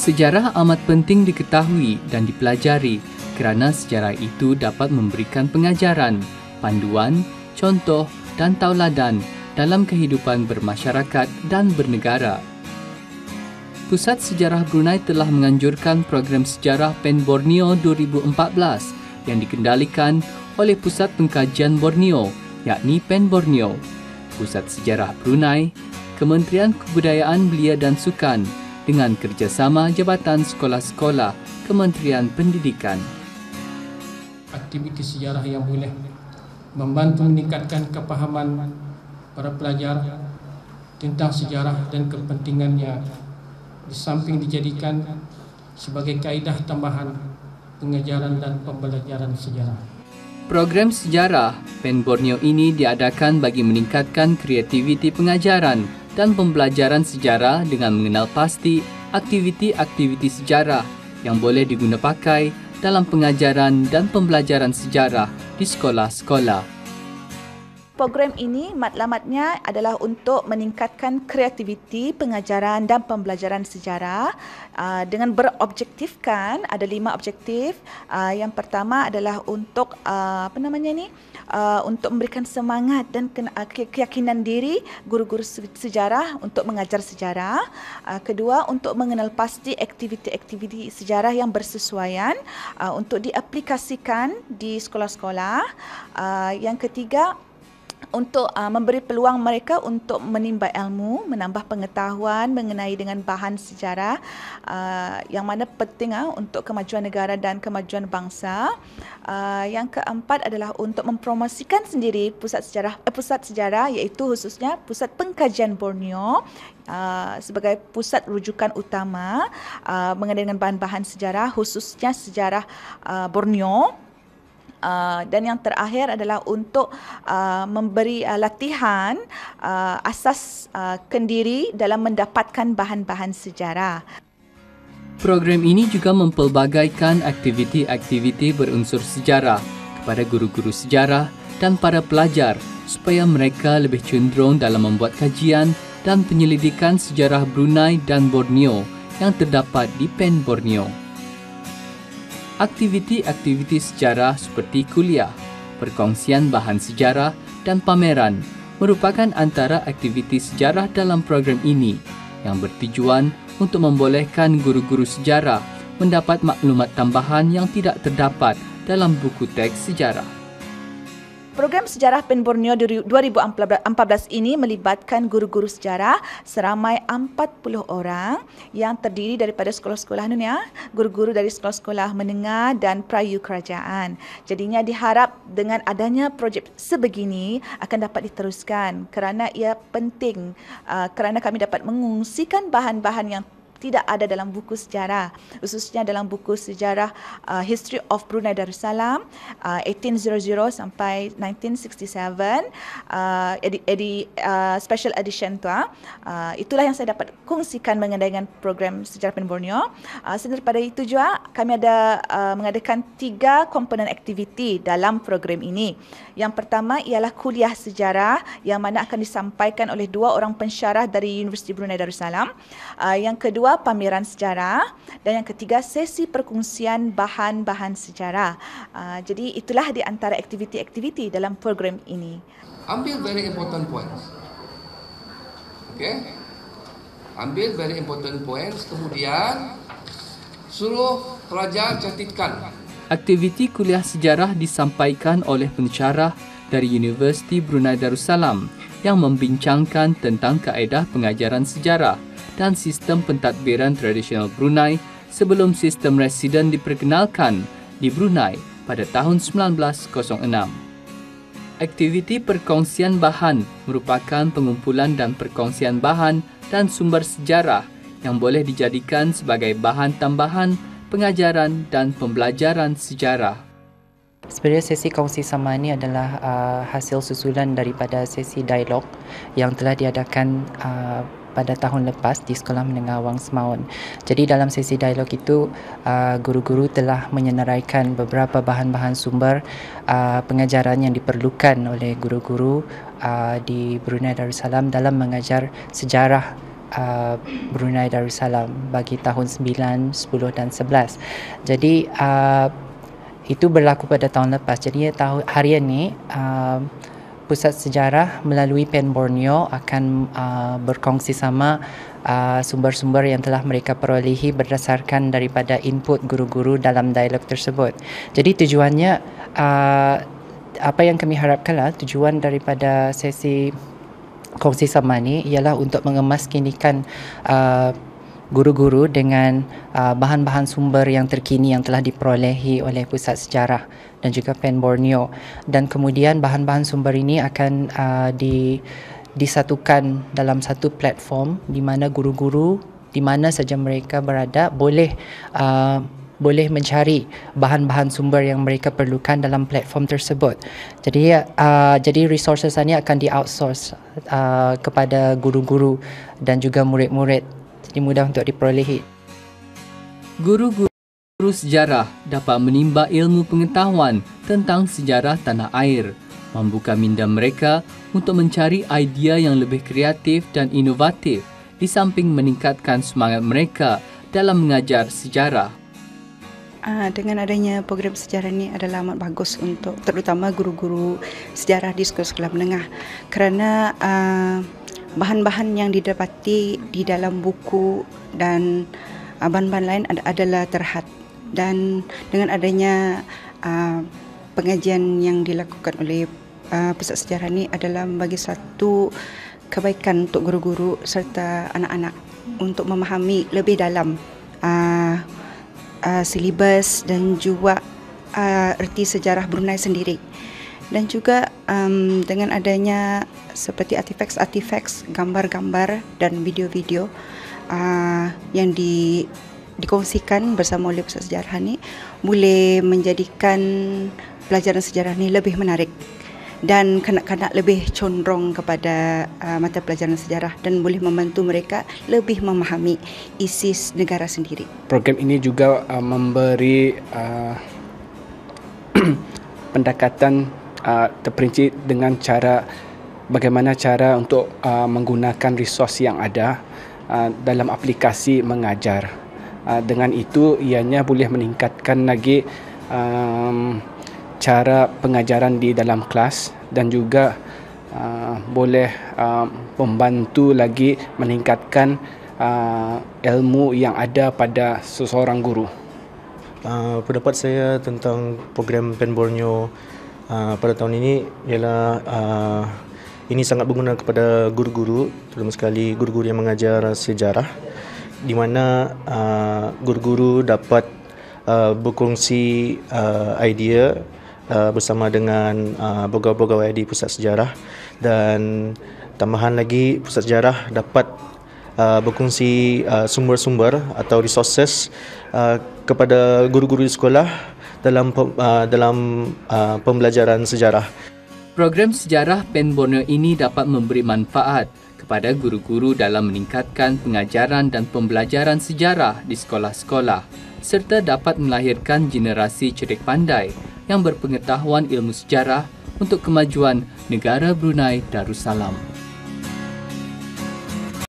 Sejarah amat penting diketahui dan dipelajari kerana sejarah itu dapat memberikan pengajaran, panduan, contoh dan tauladan dalam kehidupan bermasyarakat dan bernegara. Pusat Sejarah Brunei telah menganjurkan program sejarah PEN Borneo 2014 yang dikendalikan oleh Pusat Pengkajian Borneo, yakni PEN Borneo, Pusat Sejarah Brunei, Kementerian Kebudayaan Belia dan Sukan dengan kerjasama Jabatan Sekolah-Sekolah Kementerian Pendidikan. Aktiviti sejarah yang boleh membantu meningkatkan kepahaman para pelajar tentang sejarah dan kepentingannya, di samping dijadikan sebagai kaedah tambahan pengajaran dan pembelajaran sejarah. Program sejarah PEN Borneo ini diadakan bagi meningkatkan kreativiti pengajaran dan pembelajaran sejarah dengan mengenal pasti aktiviti-aktiviti sejarah yang boleh diguna pakai dalam pengajaran dan pembelajaran sejarah di sekolah-sekolah. Program ini matlamatnya adalah untuk meningkatkan kreativiti pengajaran dan pembelajaran sejarah dengan berobjektifkan ada 5 objektif. Yang pertama adalah untuk untuk memberikan semangat dan keyakinan diri guru-guru sejarah untuk mengajar sejarah. Kedua, untuk mengenal pasti aktiviti-aktiviti sejarah yang bersesuaian untuk diaplikasikan di sekolah-sekolah. Yang ketiga, untuk memberi peluang mereka untuk menimba ilmu, menambah pengetahuan mengenai dengan bahan sejarah yang mana penting untuk kemajuan negara dan kemajuan bangsa. Yang keempat adalah untuk mempromosikan sendiri pusat sejarah iaitu khususnya Pusat Pengkajian Borneo sebagai pusat rujukan utama mengenai dengan bahan-bahan sejarah, khususnya sejarah Borneo. Dan yang terakhir adalah untuk memberi latihan asas kendiri dalam mendapatkan bahan-bahan sejarah. Program ini juga mempelbagaikan aktiviti-aktiviti berunsur sejarah kepada guru-guru sejarah dan para pelajar supaya mereka lebih cenderung dalam membuat kajian dan penyelidikan sejarah Brunei dan Borneo yang terdapat di PEN Borneo. Aktiviti-aktiviti sejarah seperti kuliah, perkongsian bahan sejarah dan pameran merupakan antara aktiviti sejarah dalam program ini yang bertujuan untuk membolehkan guru-guru sejarah mendapat maklumat tambahan yang tidak terdapat dalam buku teks sejarah. Program Sejarah PEN Borneo 2014 ini melibatkan guru-guru sejarah seramai 40 orang yang terdiri daripada sekolah-sekolah dunia, guru-guru dari sekolah-sekolah menengah dan prayu kerajaan. Jadinya diharap dengan adanya projek sebegini akan dapat diteruskan kerana ia penting kerana kami dapat mengungsikan bahan-bahan yang tidak ada dalam buku sejarah, khususnya dalam buku sejarah History of Brunei Darussalam 1800 sampai 1967, special edition tu. Itulah yang saya dapat kongsikan mengenai dengan program Sejarah PEN Borneo. Selain daripada itu juga kami ada mengadakan 3 komponen aktiviti dalam program ini. Yang pertama ialah kuliah sejarah yang mana akan disampaikan oleh 2 orang pensyarah dari Universiti Brunei Darussalam. Yang kedua, pameran sejarah, dan yang ketiga sesi perkongsian bahan-bahan sejarah. Jadi itulah di antara aktiviti-aktiviti dalam program ini. Ambil very important points. Okay? Ambil very important points, kemudian suruh pelajar catatkan. Aktiviti kuliah sejarah disampaikan oleh pensyarah dari Universiti Brunei Darussalam yang membincangkan tentang kaedah pengajaran sejarah dan sistem pentadbiran tradisional Brunei sebelum sistem residen diperkenalkan di Brunei pada tahun 1906. Aktiviti perkongsian bahan merupakan pengumpulan dan perkongsian bahan dan sumber sejarah yang boleh dijadikan sebagai bahan tambahan pengajaran dan pembelajaran sejarah. Sebenarnya sesi kongsi sama ini adalah hasil susulan daripada sesi dialog yang telah diadakan pada tahun lepas di Sekolah Menengah Wang Semaun. Jadi dalam sesi dialog itu, guru-guru telah menyenaraikan beberapa bahan-bahan sumber pengajaran yang diperlukan oleh guru-guru di Brunei Darussalam dalam mengajar sejarah Brunei Darussalam bagi tahun 9, 10 dan 11. Jadi itu berlaku pada tahun lepas. Jadi hari ini Pusat Sejarah melalui PEN Borneo akan berkongsi sama sumber-sumber yang telah mereka perolehi berdasarkan daripada input guru-guru dalam dialog tersebut. Jadi tujuannya, apa yang kami harapkanlah, tujuan daripada sesi kongsi sama ni ialah untuk mengemaskinikan guru-guru dengan bahan-bahan sumber yang terkini yang telah diperolehi oleh Pusat Sejarah dan juga PEN Borneo, dan kemudian bahan-bahan sumber ini akan disatukan dalam satu platform di mana guru-guru di mana saja mereka berada boleh mencari bahan-bahan sumber yang mereka perlukan dalam platform tersebut. Jadi resources ini akan di-outsource kepada guru-guru dan juga murid-murid. Jadi mudah untuk diperolehi. Guru-guru sejarah dapat menimba ilmu pengetahuan tentang sejarah tanah air, membuka minda mereka untuk mencari idea yang lebih kreatif dan inovatif di samping meningkatkan semangat mereka dalam mengajar sejarah. Dengan adanya program sejarah ini adalah amat bagus untuk terutama guru-guru sejarah di sekolah-sekolah menengah, kerana bahan-bahan yang didapati di dalam buku dan bahan-bahan lain adalah terhad, dan dengan adanya pengajian yang dilakukan oleh Pusat Sejarah ini adalah bagi satu kebaikan untuk guru-guru serta anak-anak untuk memahami lebih dalam silibus dan juga erti sejarah Brunei sendiri. Dan juga dengan adanya seperti artifaks, gambar-gambar dan video-video yang dikongsikan bersama oleh Pusat Sejarah ini boleh menjadikan pelajaran sejarah ini lebih menarik dan kanak-kanak lebih condong kepada mata pelajaran sejarah dan boleh membantu mereka lebih memahami isi negara sendiri. Program ini juga memberi pendekatan terperinci dengan bagaimana cara untuk menggunakan resource yang ada dalam aplikasi mengajar. Dengan itu ianya boleh meningkatkan lagi cara pengajaran di dalam kelas dan juga boleh membantu lagi meningkatkan ilmu yang ada pada seseorang guru. Pendapat saya tentang program PEN Borneo pada tahun ini ialah ini sangat berguna kepada guru-guru, terutama sekali guru-guru yang mengajar sejarah, di mana guru-guru dapat berkongsi idea bersama dengan pegawai-pegawai di Pusat Sejarah, dan tambahan lagi Pusat Sejarah dapat berkongsi sumber-sumber atau resources kepada guru-guru di sekolah dalam pembelajaran sejarah. Program sejarah PEN Borneo ini dapat memberi manfaat kepada guru-guru dalam meningkatkan pengajaran dan pembelajaran sejarah di sekolah-sekolah, serta dapat melahirkan generasi cerdik pandai yang berpengetahuan ilmu sejarah untuk kemajuan negara Brunei Darussalam.